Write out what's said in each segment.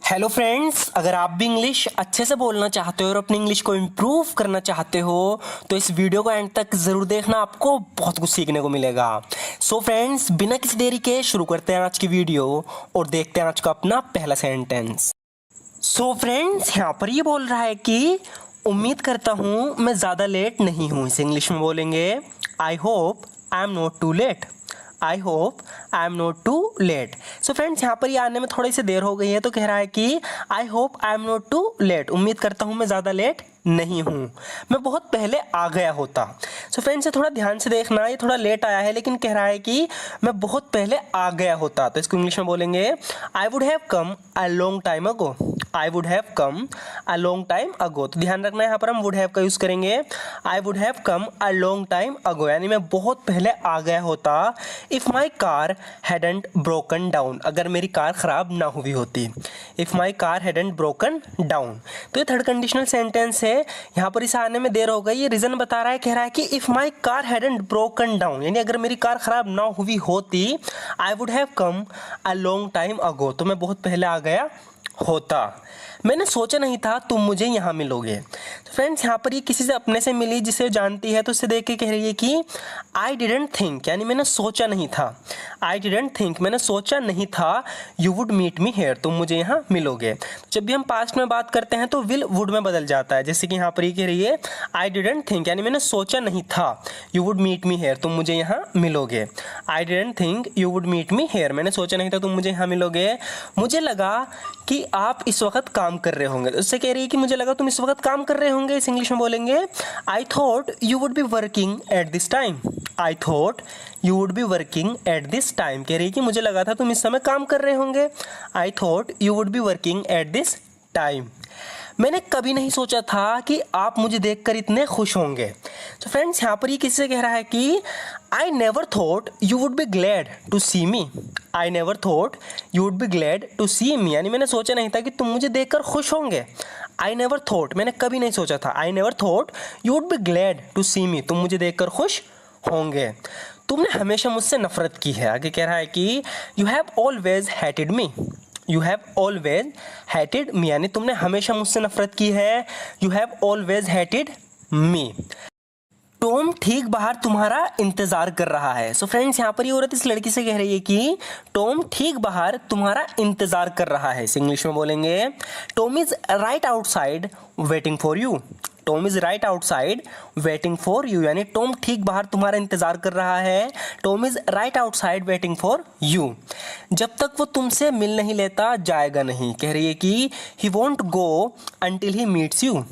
Hello friends, अगर आप भी इंग्लिश अच्छे से बोलना चाहते हो और अपनी इंग्लिश को इम्प्रूव करना चाहते हो तो इस वीडियो को एंड तक ज़रूर देखना, आपको बहुत कुछ सीखने को मिलेगा। सो फ्रेंड्स, बिना किसी देरी के शुरू करते हैं आज की वीडियो और देखते हैं आज का अपना पहला सेंटेंस। सो फ्रेंड्स, यहाँ पर ये बोल रहा है कि उम्मीद करता हूँ मैं ज़्यादा लेट नहीं हूँ। इसे इंग्लिश में बोलेंगे I hope I am not too late. I hope I am not too late. So friends, यहाँ पर ये आने में थोड़ी सी देर हो गई है तो कह रहा है कि I hope I am not too late. उम्मीद करता हूँ मैं ज़्यादा लेट नहीं हूँ, मैं बहुत पहले आ गया होता। सो फ्रेंड्स, ये थोड़ा ध्यान से देखना, ये थोड़ा लेट आया है लेकिन कह रहा है कि मैं बहुत पहले आ गया होता। तो इसको इंग्लिश में बोलेंगे I would have come a long time ago. I would have come a long time ago. तो ध्यान रखना, यहाँ पर हम वुड हैव का यूज़ करेंगे। I would have come a long time ago, यानी मैं बहुत पहले आ गया होता। If my car hadn't broken down, अगर मेरी कार ख़राब ना हुई होती। If my car hadn't broken down. तो ये थर्ड कंडीशनल सेंटेंस है। यहाँ पर इसे आने में देर हो गई, ये रीज़न बता रहा है, कह रहा है कि if my car hadn't broken down, यानी अगर मेरी कार ख़राब ना हुई होती, I would have come a long time ago, तो मैं बहुत पहले आ गया होता। मैंने सोचा नहीं था तुम मुझे यहाँ मिलोगे। तो फ्रेंड्स, यहाँ पर ये किसी से अपने से मिली जिसे जानती है तो उससे देख के कह रही है कि आई डिडेंट थिंक, यानी मैंने सोचा नहीं था। आई डिडेंट थिंक, मैंने सोचा नहीं था you would meet me here, तुम मुझे यहाँ मिलोगे। तो जब भी हम पास्ट में बात करते हैं तो विल वुड में बदल जाता है। जैसे कि यहाँ पर ये कह रही है आई डिडेंट थिंक, यानी मैंने सोचा नहीं था you would meet me here, तुम मुझे यहाँ मिलोगे। I didn't think you would meet me here, मैंने सोचा नहीं था तुम मुझे यहाँ मिलोगे। मुझे लगा कि आप इस वक्त काम कर रहे होंगे। तो उससे कह रही है कि मुझे लगा तुम इस वक्त काम कर रहे होंगे। इस इंग्लिश में बोलेंगे I thought you would be working at this time. I thought you would be working at this time, कह रही है कि मुझे लगा था तुम इस समय काम कर रहे होंगे। I thought you would be working at this time. मैंने कभी नहीं सोचा था कि आप मुझे देखकर इतने खुश होंगे। तो फ्रेंड्स, यहाँ पर ये किससे कह रहा है कि I never thought you would be glad to see me. I never thought you would be glad to see me, यानी मैंने सोचा नहीं था कि तुम मुझे देखकर खुश होंगे। आई नेवर थॉट, मैंने कभी नहीं सोचा था। I never thought you would be glad to see me, तुम मुझे देखकर खुश होंगे। तुमने हमेशा मुझसे नफरत की है। आगे कह रहा है कि you have always hated me. You have always hated me, यानी तुमने हमेशा मुझसे नफरत की है। You have always hated me. Tom ठीक बाहर तुम्हारा इंतजार कर रहा है। सो फ्रेंड्स, यहाँ पर ये औरत इस लड़की से कह रही है कि टॉम ठीक बाहर तुम्हारा इंतजार कर रहा है। इसे इंग्लिश में बोलेंगे Tom is right outside waiting for you. Tom is right outside waiting for you, यानी टॉम ठीक बाहर तुम्हारा इंतजार कर रहा है। Tom is right outside waiting for you. जब तक वो तुमसे मिल नहीं लेता जाएगा नहीं, कह रही है कि he won't go until he meets you.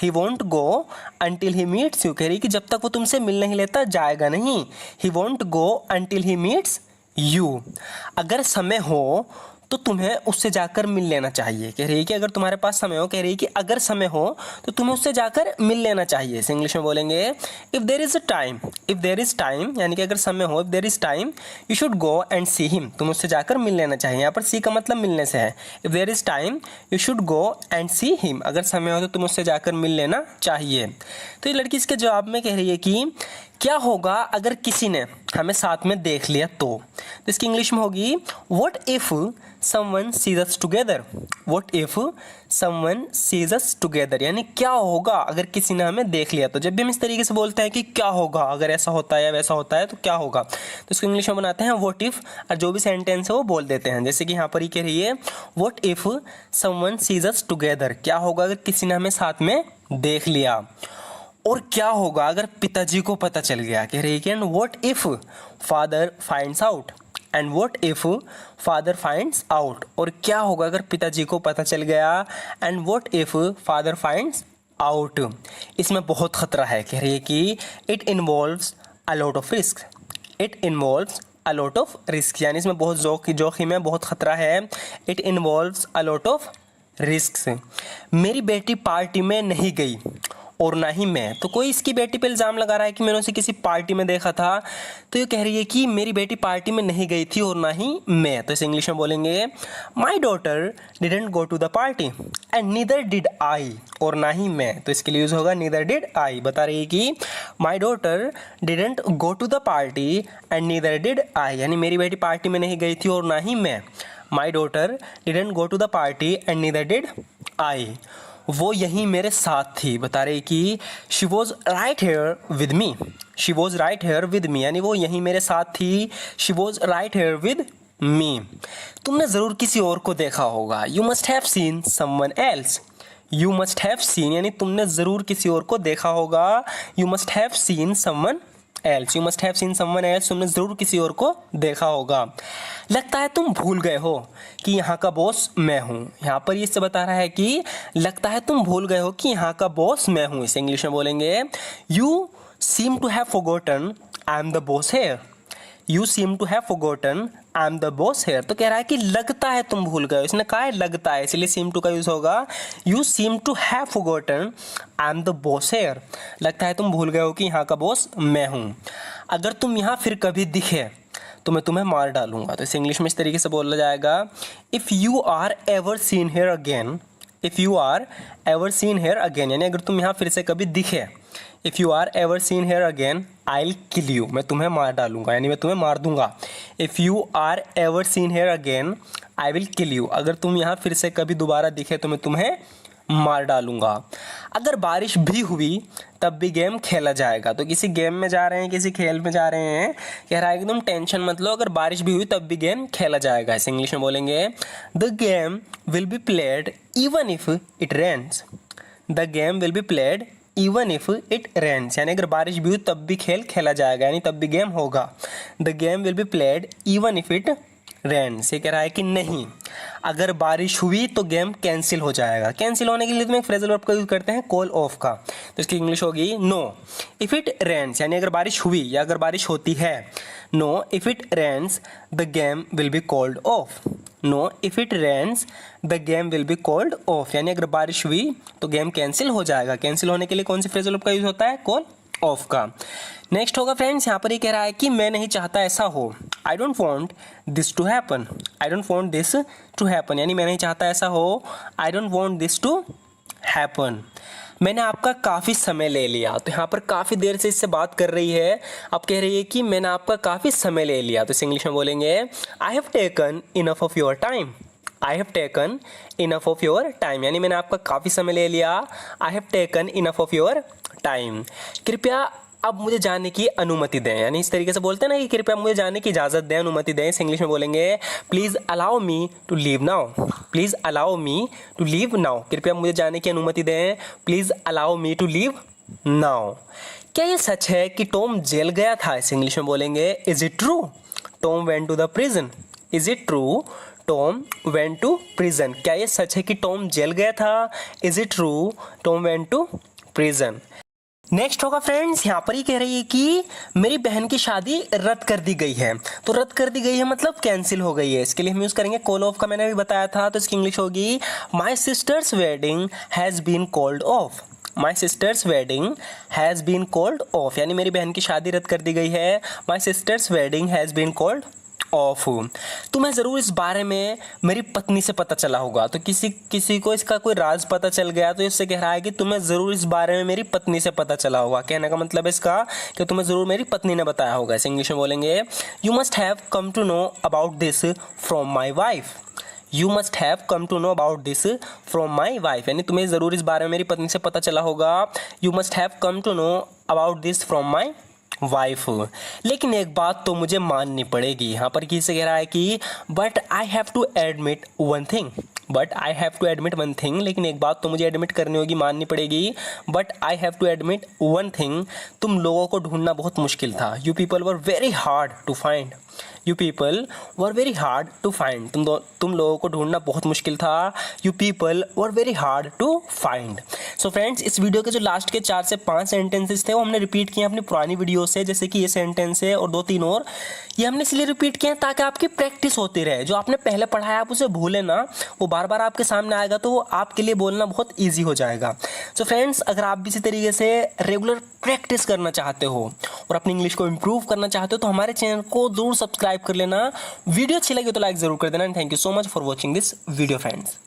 He won't go until he meets you, कह रही है कि जब तक वो तुमसे मिल नहीं लेता जाएगा नहीं। He won't go until he meets you. अगर समय हो तो तुम्हें उससे जाकर मिल लेना चाहिए, कह रही है कि अगर तुम्हारे पास समय हो, कह रही है कि अगर समय हो तो तुम्हें उससे जाकर मिल लेना चाहिए। इसे इंग्लिश में बोलेंगे if there is a time. If there is time, यानी कि अगर समय हो, if there is time you should go and see him, तुम्हें उससे जाकर मिल लेना चाहिए। यहाँ पर सी का मतलब मिलने से है। If there is time you should go and see him, अगर समय हो तो तुम्हें उससे जाकर मिल लेना चाहिए। तो ये लड़की इसके जवाब में कह रही है कि क्या होगा अगर किसी ने हमें साथ में देख लिया तो इसकी इंग्लिश में होगी what if someone sees us together. What if someone sees us together, यानी क्या होगा अगर किसी ने हमें देख लिया तो। जब भी हम इस तरीके से बोलते हैं कि क्या होगा अगर ऐसा होता है या वैसा होता है तो क्या होगा, तो इसको इंग्लिश में बनाते हैं व्हाट इफ़, और जो भी सेंटेंस है वो बोल देते हैं। जैसे कि यहाँ पर ही कह रही है what if someone sees us together, क्या होगा अगर किसी ने हमें साथ में देख लिया। और क्या होगा अगर पिताजी को पता चल गया, कह रही है what if father finds out. And what if father finds out, और क्या होगा अगर पिताजी को पता चल गया। And what if father finds out. इसमें बहुत खतरा है, कह रही है कि it involves a lot of risk. It involves a lot of risk, यानी इसमें बहुत जोखिम है, बहुत खतरा है। It involves a lot of risk. मेरी बेटी पार्टी में नहीं गई और ना ही मैं। तो कोई इसकी बेटी पे इल्ज़ाम लगा रहा है कि मैंने उसे किसी पार्टी में देखा था। तो ये कह रही है कि मेरी बेटी पार्टी में नहीं गई थी और ना ही मैं। तो इसे इंग्लिश में बोलेंगे my daughter didn't go to the party and neither did I, और ना ही मैं। तो इसके लिए यूज़ होगा नीदर डिड आई। बता रही है कि my daughter didn't go to the party and neither did I, यानी मेरी बेटी पार्टी में नहीं गई थी और ना ही मैं। My daughter didn't go to the party and neither did I. वो यहीं मेरे साथ थी, बता रही कि she was right here with me, she was right here with me, यानी वो यहीं मेरे साथ थी, she was right here with me. तुमने ज़रूर किसी और को देखा होगा, you must have seen someone else, you must have seen यानी तुमने ज़रूर किसी और को देखा होगा, you must have seen someone else, you must have seen someone else, तुमने ज़रूर किसी और को देखा होगा। लगता है तुम भूल गए हो कि यहाँ का बॉस मैं हूँ, यहाँ पर इससे बता रहा है कि लगता है तुम भूल गए हो कि यहाँ का बॉस मैं हूँ। इसे इंग्लिश में बोलेंगे you seem to have forgotten I am the boss here, you seem to have forgotten I am the boss here. तो कह रहा है कि लगता है तुम भूल गए हो, इसने कहा है लगता है, इसलिए सीम टू का यूज होगा you seem to have forgotten I am the boss here, लगता है तुम भूल गए हो कि यहाँ का बॉस मैं हूँ। अगर तुम यहाँ फिर कभी दिखे तो मैं तुम्हें मार डालूंगा। तो इसे इंग्लिश में इस तरीके से बोला जाएगा if you are ever seen here again, if you are ever seen here again, यानी अगर तुम यहाँ फिर से कभी दिखे, if you are ever seen here again I will kill you, मैं तुम्हें मार डालूंगा, यानी मैं तुम्हें मार दूंगा। If you are ever seen here again I will kill you, अगर तुम यहाँ फिर से कभी दोबारा दिखे तो मैं तुम्हें मार डालूंगा। अगर बारिश भी हुई तब भी गेम खेला जाएगा। तो किसी गेम में जा रहे हैं, किसी खेल में जा रहे हैं, कह रहा है कि तुम टेंशन मत लो, अगर बारिश भी हुई तब भी गेम खेला जाएगा। इसे इंग्लिश में बोलेंगे the game will be played even if it rains, the game will be played even if it rains, यानी अगर बारिश भी हुई तब भी खेल खेला जाएगा, यानी तब भी गेम होगा। The game will be played even if it rains, ये कह रहा है कि नहीं, अगर बारिश हुई तो गेम कैंसिल हो जाएगा। कैंसिल होने के लिए तुम्हें एक फ्रेजल वर्ब का यूज करते हैं कॉल ऑफ का, तो इसकी इंग्लिश होगी नो इफ इट रेन्स, यानी अगर बारिश हुई या अगर बारिश होती है। No if it rains the game will be called off, no if it rains the game will be called off, यानी अगर बारिश हुई तो गेम कैंसिल हो जाएगा। कैंसिल होने के लिए कौन सी फ्रेजल वर्ब का यूज होता है? कॉल ऑफ का। नेक्स्ट होगा फ्रेंड्स, यहाँ पर ये कह रहा है कि मैं नहीं चाहता ऐसा हो, I don't want this to happen, I don't want this to happen, यानी मैं नहीं चाहता ऐसा हो, I don't want this to happen. मैंने आपका काफ़ी समय ले लिया, तो यहाँ पर काफ़ी देर से इससे बात कर रही है, अब कह रही है कि मैंने आपका काफ़ी समय ले लिया। तो इसे इंग्लिश में बोलेंगे I have taken enough of your time, I have taken enough of your time, यानी मैंने आपका काफ़ी समय ले लिया, I have taken enough of your time. कृपया अब मुझे जाने की अनुमति दें, यानी इस तरीके से बोलते हैं ना कि कृपया मुझे जाने की इजाज़त दें, अनुमति दें। इस इंग्लिश में बोलेंगे please allow me to leave now, please allow me to leave now, कृपया मुझे जाने की अनुमति दें, please allow me to leave now. क्या ये सच है कि टॉम जेल गया था? इस इंग्लिश में बोलेंगे is it true Tom went to the prison, is it true Tom went to prison, क्या ये सच है कि टॉम जेल गया था? Is it true Tom went to prison. Next होगा फ्रेंड्स, यहाँ पर ही कह रही है कि मेरी बहन की शादी रद्द कर दी गई है। तो रद्द कर दी गई है मतलब कैंसिल हो गई है, इसके लिए हम यूज़ करेंगे कॉल ऑफ का, मैंने अभी बताया था। तो इसकी इंग्लिश होगी my sister's wedding has been called off, my sister's wedding has been called off, यानी मेरी बहन की शादी रद्द कर दी गई है, my sister's wedding has been called off. तुम्हें ज़रूर इस बारे में मेरी पत्नी से पता चला होगा। तो किसी को इसका कोई राज पता चल गया तो इससे कह रहा है कि तुम्हें ज़रूर इस बारे में मेरी पत्नी से पता चला होगा। कहने का मतलब इसका कि तुम्हें ज़रूर मेरी पत्नी ने बताया होगा। इसे इंग्लिश में बोलेंगे you must have come to know about this from my wife, you must have come to know about this from my wife, यानी तुम्हें ज़रूर इस बारे में मेरी पत्नी से पता चला होगा। You must have come to know about this from my wife. लेकिन एक बात तो मुझे माननी पड़ेगी, यहाँ पर किसे कह रहा है कि but I have to admit one thing, but I have to admit one thing, लेकिन एक बात तो मुझे एडमिट करनी होगी, माननी पड़ेगी। But I have to admit one thing, तुम लोगों को ढूंढना बहुत मुश्किल था। You people were very hard to find, you people were very hard to find, तुम लोगों को ढूंढना बहुत मुश्किल था। You people were very hard to find. So friends, इस वीडियो के जो लास्ट के 4 से 5 सेंटेंसेस थे वो हमने रिपीट किए अपनी पुरानी वीडियो से, जैसे कि ये सेंटेंस है और 2-3 और, ये हमने इसलिए रिपीट किए हैं ताकि आपकी प्रैक्टिस होती रहे। जो आपने पहले पढ़ा है आप उसे भूलें ना, वो बार बार आपके सामने आएगा तो वो आपके लिए बोलना बहुत ईजी हो जाएगा। सो फ्रेंड्स, अगर आप भी इसी तरीके से रेगुलर प्रैक्टिस करना चाहते हो और अपनी इंग्लिश को इम्प्रूव करना चाहते हो तो हमारे चैनल को जरूर सब्सक्राइब कर लेना। वीडियो अच्छी लगी तो लाइक जरूर कर देना। Thank you so much for watching this video friends.